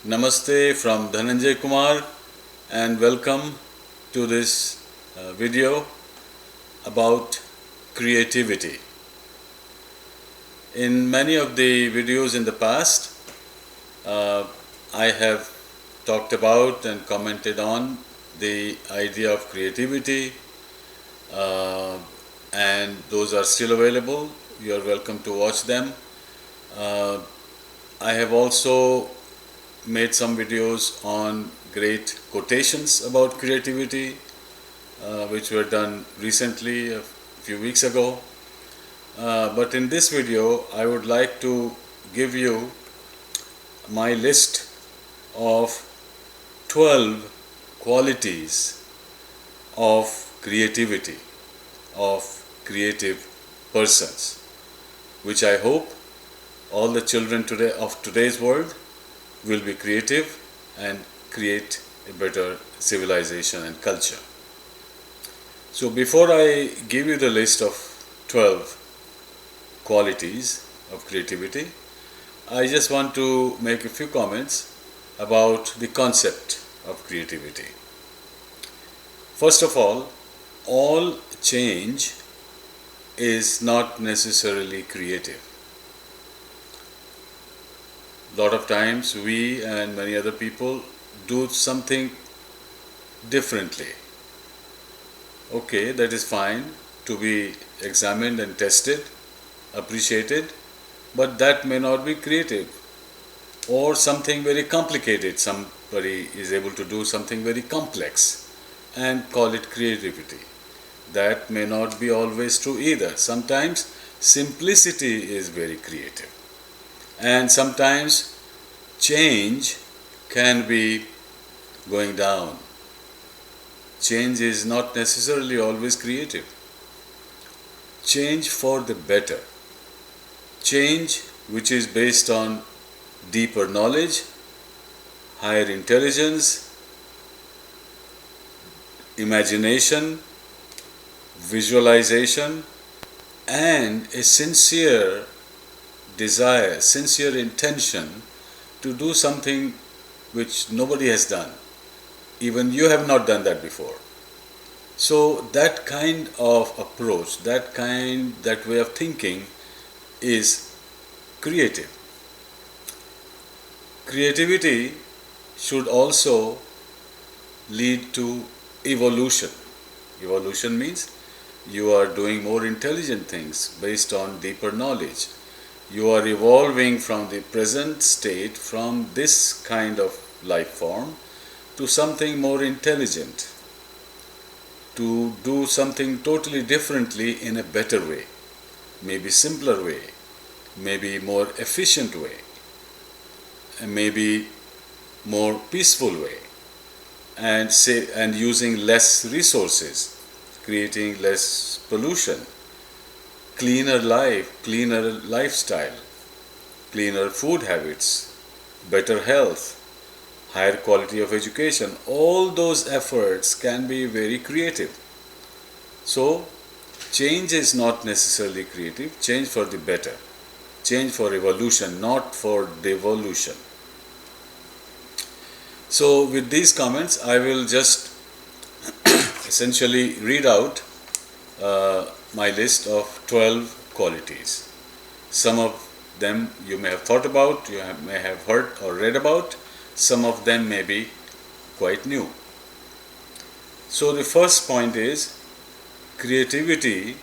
Namaste from Dhananjaya Kumar and welcome to this video about creativity. In many of the videos in the past, I have talked about and commented on the idea of creativity and those are still available. You are welcome to watch them. I have also made some videos on great quotations about creativity which were done recently, a few weeks ago. But in this video, I would like to give you my list of 12 qualities of creativity, of creative persons, which I hope all the children of today's world will be creative and create a better civilization and culture. So before I give you the list of 12 qualities of creativity, I just want to make a few comments about the concept of creativity. First of all change is not necessarily creative. A lot of times we and many other people do something differently. Okay, that is fine to be examined and tested, appreciated, but that may not be creative. Or something very complicated, somebody is able to do something very complex and call it creativity. That may not be always true either. Sometimes simplicity is very creative. And sometimes change can be going down. Change is not necessarily always creative. Change for the better. Change which is based on deeper knowledge, higher intelligence, imagination, visualization, and a sincere desire, sincere intention to do something which nobody has done. Even you have not done that before. So that kind of approach, that way of thinking is creative. Creativity should also lead to evolution. Evolution means you are doing more intelligent things based on deeper knowledge. You are evolving from the present state, from this kind of life form, to something more intelligent, to do something totally differently in a better way, maybe simpler way, maybe more efficient way, and maybe more peaceful way, and using less resources, creating less pollution, cleaner life, cleaner lifestyle, cleaner food habits, better health, higher quality of education. All those efforts can be very creative. So, change is not necessarily creative, change for the better, change for evolution, not for devolution. So, with these comments, I will just essentially read out my list of 12 qualities. Some of them you may have thought about, may have heard or read about. Some of them may be quite new. So the first point is creativity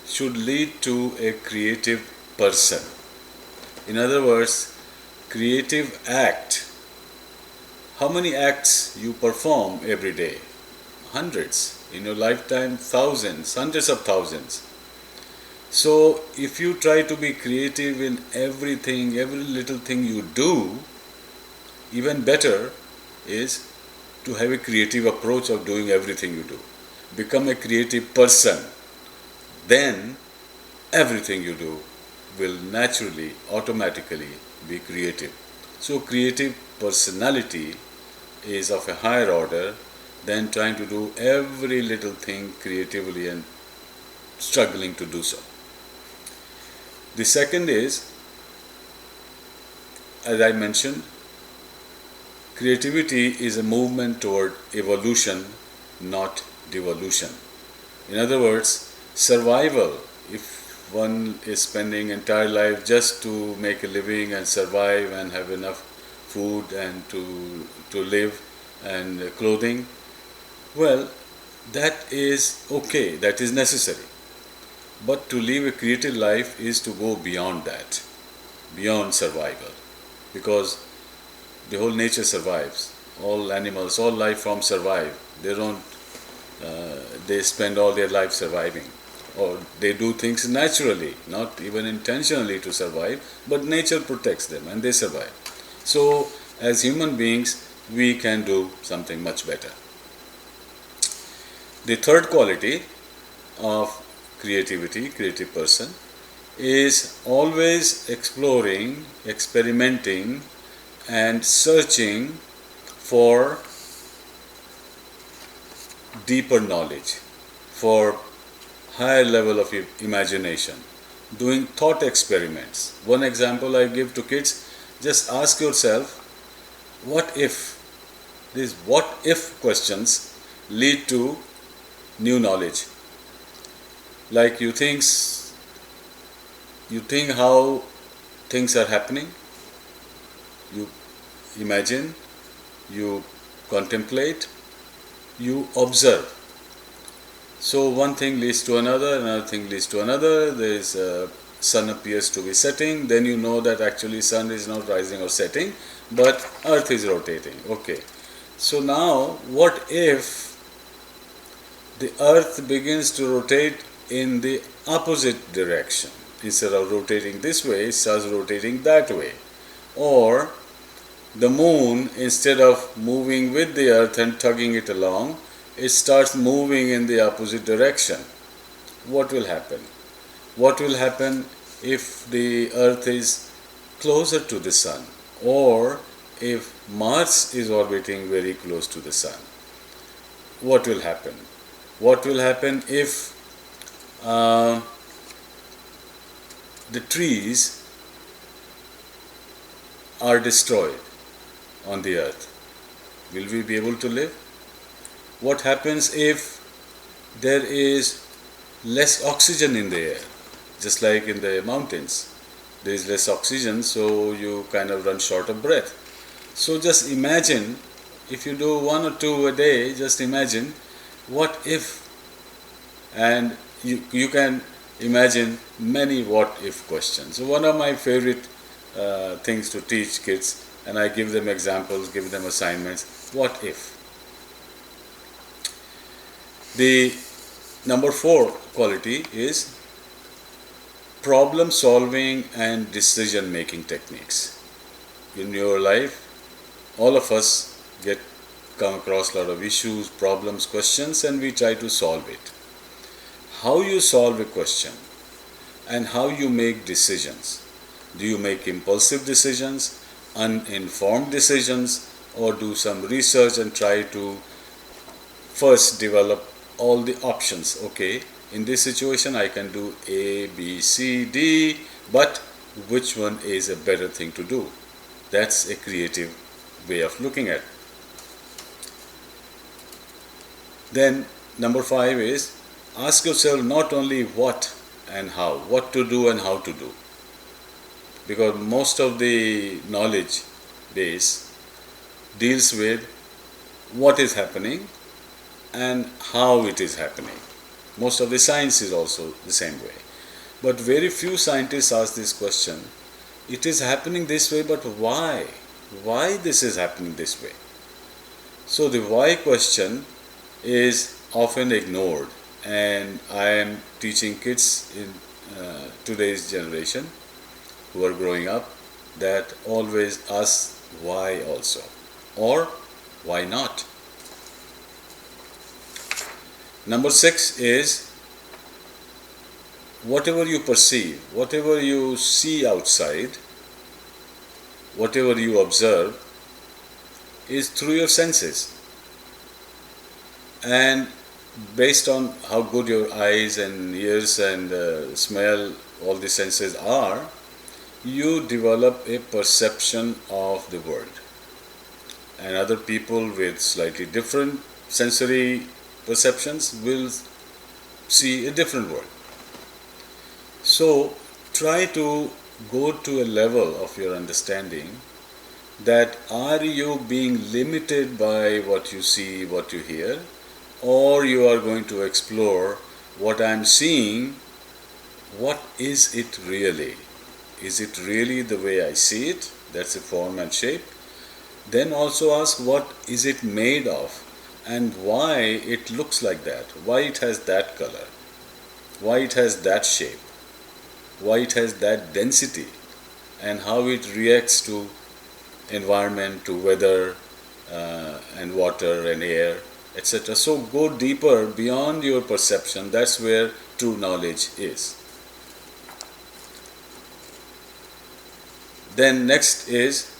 should lead to a creative person. In other words, creative act. How many acts you perform every day? Hundreds. In your lifetime, thousands, hundreds of thousands. So if you try to be creative in everything, every little thing you do, even better is to have a creative approach of doing everything you do. Become a creative person. Then everything you do will naturally, automatically be creative. So creative personality is of a higher order than trying to do every little thing creatively and struggling to do so. The second is, as I mentioned, creativity is a movement toward evolution, not devolution. In other words, survival, if one is spending entire life just to make a living and survive and have enough food and to live and clothing, well, that is okay, that is necessary. But to live a creative life is to go beyond that, beyond survival, because the whole nature survives. All animals, all life forms survive. They don't. They spend all their life surviving, or they do things naturally, not even intentionally to survive. But nature protects them, and they survive. So, as human beings, we can do something much better. The third quality of creativity, creative person, is always exploring, experimenting, and searching for deeper knowledge, for higher level of imagination, doing thought experiments. One example I give to kids, just ask yourself, what if? These what if questions lead to new knowledge. Like you think how things are happening, you imagine, you contemplate, you observe. So one thing leads to another, another thing leads to another. There is sun appears to be setting, then you know that actually sun is not rising or setting, but earth is rotating. Okay. So now, what if the earth begins to rotate in the opposite direction? Instead of rotating this way, it starts rotating that way. Or the moon, instead of moving with the earth and tugging it along, it starts moving in the opposite direction. What will happen? What will happen if the earth is closer to the sun, or if Mars is orbiting very close to the sun? What will happen? What will happen if the trees are destroyed on the earth? Will we be able to live? What happens if there is less oxygen in the air? Just like in the mountains, there is less oxygen, so you kind of run short of breath. So just imagine, if you do 1 or 2 a day, just imagine what if, and you can imagine many what if questions. So one of my favorite things to teach kids, and I give them examples, give them assignments, what if. The number 4 quality is problem solving and decision making techniques. In your life, all of us come across a lot of issues, problems, questions, and we try to solve it. How you solve a question and how you make decisions. Do you make impulsive decisions, uninformed decisions, or do some research and try to first develop all the options? Okay, in this situation I can do A, B, C, D, but which one is a better thing to do? That's a creative way of looking at it. Then number 5 is ask yourself not only what and how, what to do and how to do. Because most of the knowledge base deals with what is happening and how it is happening. Most of the science is also the same way. But very few scientists ask this question, it is happening this way, but why? Why this is happening this way? So the why question is often ignored, and I am teaching kids in today's generation who are growing up that always ask why also, or why not. Number 6 is whatever you perceive, whatever you see outside, whatever you observe is through your senses. And based on how good your eyes and ears and smell, all the senses are, you develop a perception of the world. and other people with slightly different sensory perceptions will see a different world. So try to go to a level of your understanding that are you being limited by what you see, what you hear, or you are going to explore what I am seeing, what is it really? Is it really the way I see it? That's a form and shape. Then also ask what is it made of and why it looks like that, why it has that color, why it has that shape, why it has that density, and how it reacts to environment, to weather and water and air, etc. So go deeper beyond your perception. That's where true knowledge is. Then next is,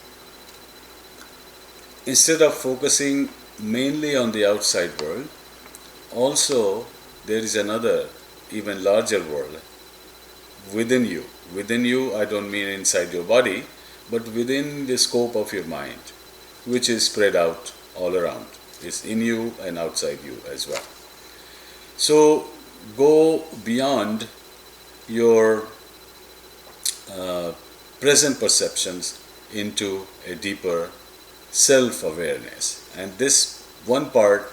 instead of focusing mainly on the outside world, also there is another even larger world within you. Within you, I don't mean inside your body, but within the scope of your mind, which is spread out all around. It's in you and outside you as well. So go beyond your present perceptions into a deeper self-awareness. And this one part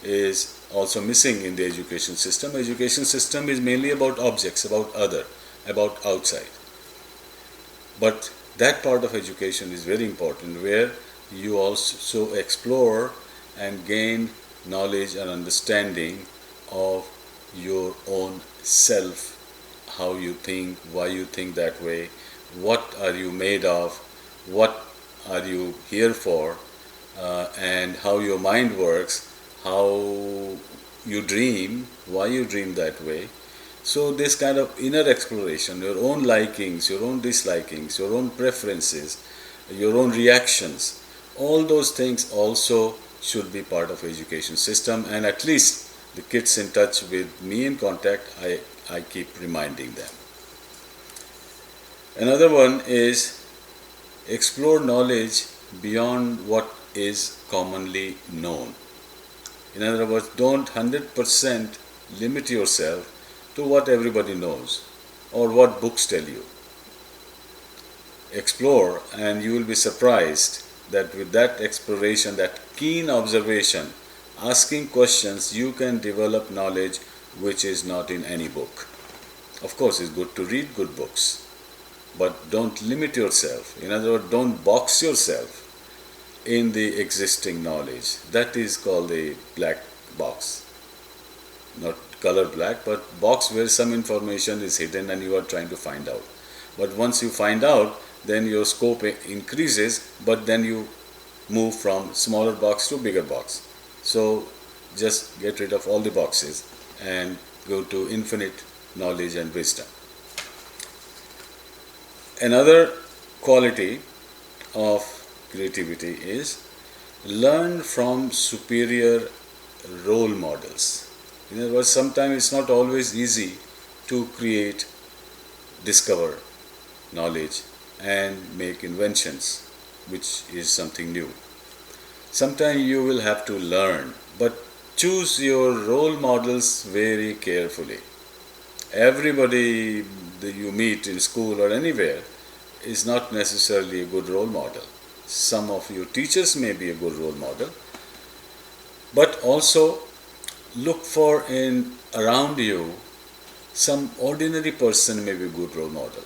is also missing in the education system. Education system is mainly about objects, about other, about outside. But that part of education is very important, where you also explore and gain knowledge and understanding of your own self, how you think, why you think that way, what are you made of, what are you here for, and how your mind works, how you dream, why you dream that way. So this kind of inner exploration, your own likings, your own dislikings, your own preferences, your own reactions, all those things also should be part of education system, and at least the kids in touch with me in contact, I keep reminding them. Another one is explore knowledge beyond what is commonly known. In other words, don't 100% limit yourself to what everybody knows or what books tell you. Explore, and you will be surprised that with that exploration, that keen observation, asking questions, you can develop knowledge which is not in any book. Of course, it's good to read good books, but don't limit yourself. In other words, don't box yourself in the existing knowledge. That is called a black box. Not color black, but box where some information is hidden and you are trying to find out. But once you find out, then your scope increases, but then you move from smaller box to bigger box. So just get rid of all the boxes and go to infinite knowledge and wisdom. Another quality of creativity is learn from superior role models. In other words, sometimes it's not always easy to create, discover knowledge and make inventions, which is something new. Sometimes you will have to learn, but choose your role models very carefully. Everybody that you meet in school or anywhere is not necessarily a good role model. Some of your teachers may be a good role model, but also look for in around you some ordinary person may be a good role model.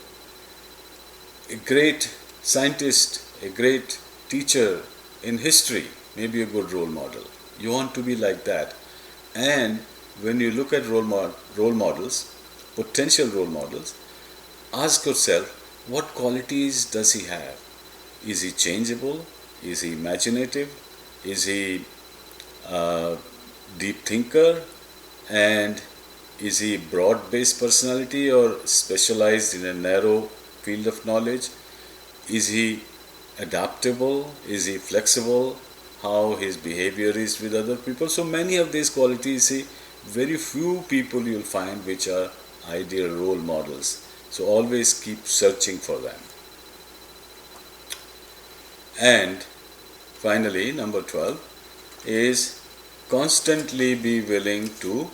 A great scientist, a great teacher in history may be a good role model. You want to be like that. And when you look at role models, potential role models, ask yourself, what qualities does he have? Is he changeable? Is he imaginative? Is he a deep thinker? And is he broad-based personality or specialized in a narrow field of knowledge? Is he adaptable? Is he flexible? How his behavior is with other people? So many of these qualities, see, very few people you'll find which are ideal role models. So always keep searching for them. And finally, number 12 is constantly be willing to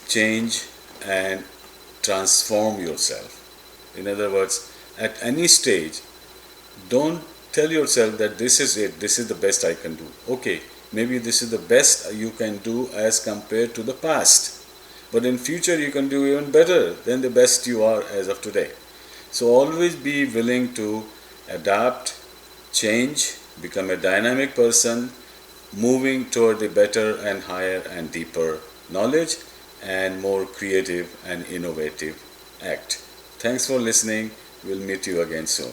change and transform yourself. In other words, at any stage, don't tell yourself that this is it, this is the best I can do. Okay, maybe this is the best you can do as compared to the past. But in future you can do even better than the best you are as of today. So always be willing to adapt, change, become a dynamic person, moving toward the better and higher and deeper knowledge and more creative and innovative act. Thanks for listening. We'll meet you again soon.